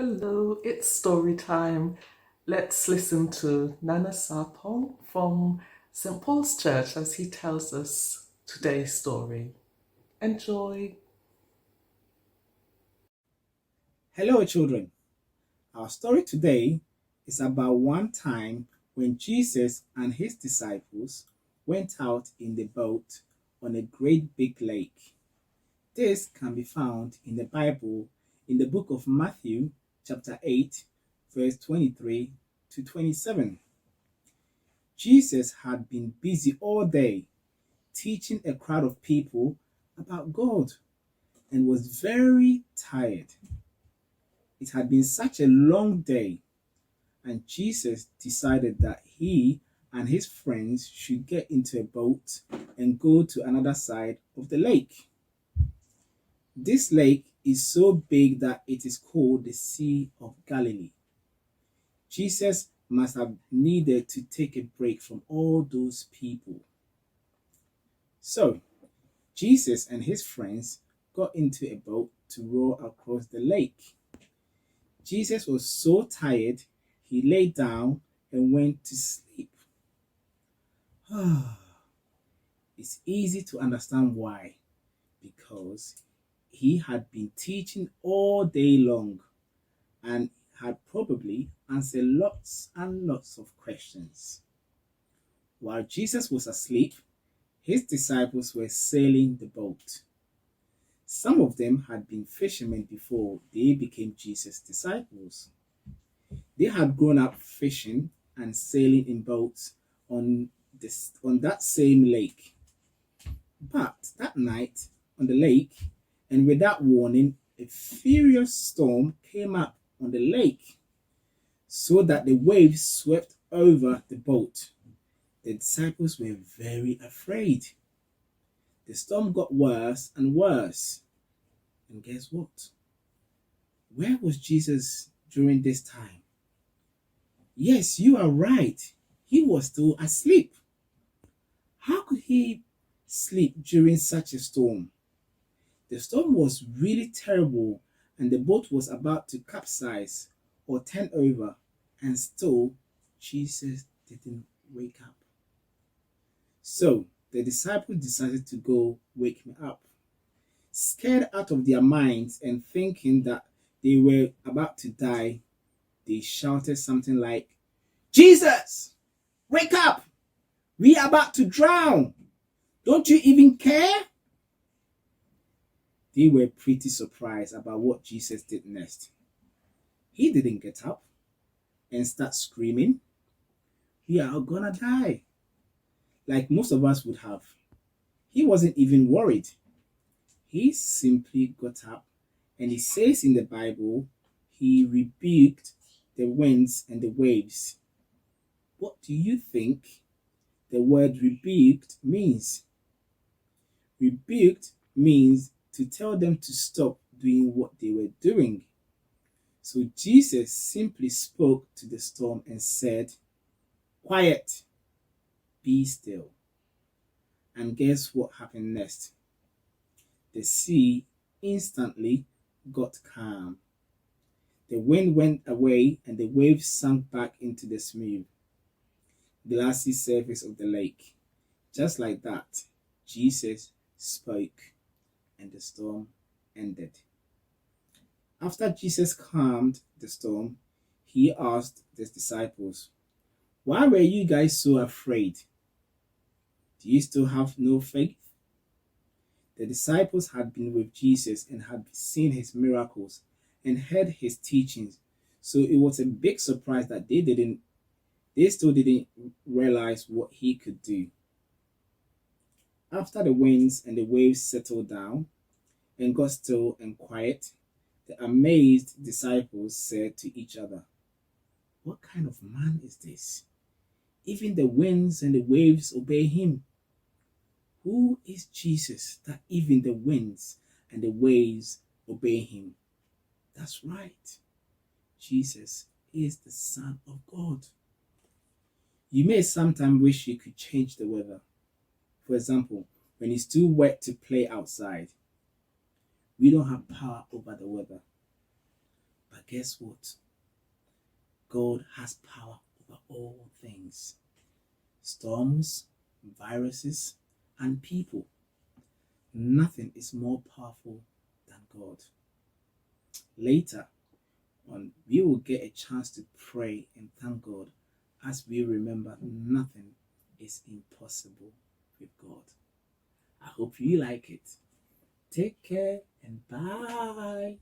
Hello, it's story time. Let's listen to Nana Sarpong from St. Paul's Church as he tells us today's story. Enjoy. Hello, children. Our story today is about one time when Jesus and his disciples went out in the boat on a great big lake. This can be found in the Bible in the book of Matthew, chapter 8, verse 23 to 27. Jesus had been busy all day teaching a crowd of people about God and was very tired. It had been such a long day, and Jesus decided that he and his friends should get into a boat and go to another side of the lake. This lake is so big that it is called the Sea of Galilee. Jesus must have needed to take a break from all those people. So, Jesus and his friends got into a boat to row across the lake. Jesus was so tired, he lay down and went to sleep. It's easy to understand why, because he had been teaching all day long and had probably answered lots and lots of questions. While Jesus was asleep, his disciples were sailing the boat. Some of them had been fishermen before they became Jesus' disciples. They had grown up fishing and sailing in boats on that same lake. But that night on the lake, and without warning, a furious storm came up on the lake, so that the waves swept over the boat. The disciples were very afraid. The storm got worse and worse. And guess what? Where was Jesus during this time? Yes, you are right. He was still asleep. How could he sleep during such a storm? The storm was really terrible and the boat was about to capsize or turn over, and still Jesus didn't wake up. So the disciples decided to go wake me up. Scared out of their minds and thinking that they were about to die, they shouted something like, "Jesus, wake up! We are about to drown! Don't you even care?" They were pretty surprised about what Jesus did next. He didn't get up and start screaming, "We are gonna die," like most of us would have. He wasn't even worried. He simply got up, and it says in the Bible, he rebuked the winds and the waves. What do you think the word rebuked means? Rebuked means to tell them to stop doing what they were doing. So Jesus simply spoke to the storm and said, "Quiet, be still." And guess what happened next? The sea instantly got calm. The wind went away and the waves sank back into the smooth, glassy surface of the lake. Just like that, Jesus spoke and the storm ended. After Jesus calmed the storm, he asked his disciples, "Why were you guys so afraid? Do you still have no faith?" The disciples had been with Jesus and had seen his miracles and heard his teachings. So it was a big surprise that they still didn't realize what he could do. After the winds and the waves settled down and got still and quiet, the amazed disciples said to each other, "What kind of man is this? Even the winds and the waves obey him." Who is Jesus that even the winds and the waves obey him? That's right. Jesus is the Son of God. You may sometimes wish you could change the weather. For example, when it's too wet to play outside, we don't have power over the weather. But guess what? God has power over all things. Storms, viruses, and people. Nothing is more powerful than God. Later on, we will get a chance to pray and thank God as we remember nothing is impossible with God. I hope you like it. Take care and bye.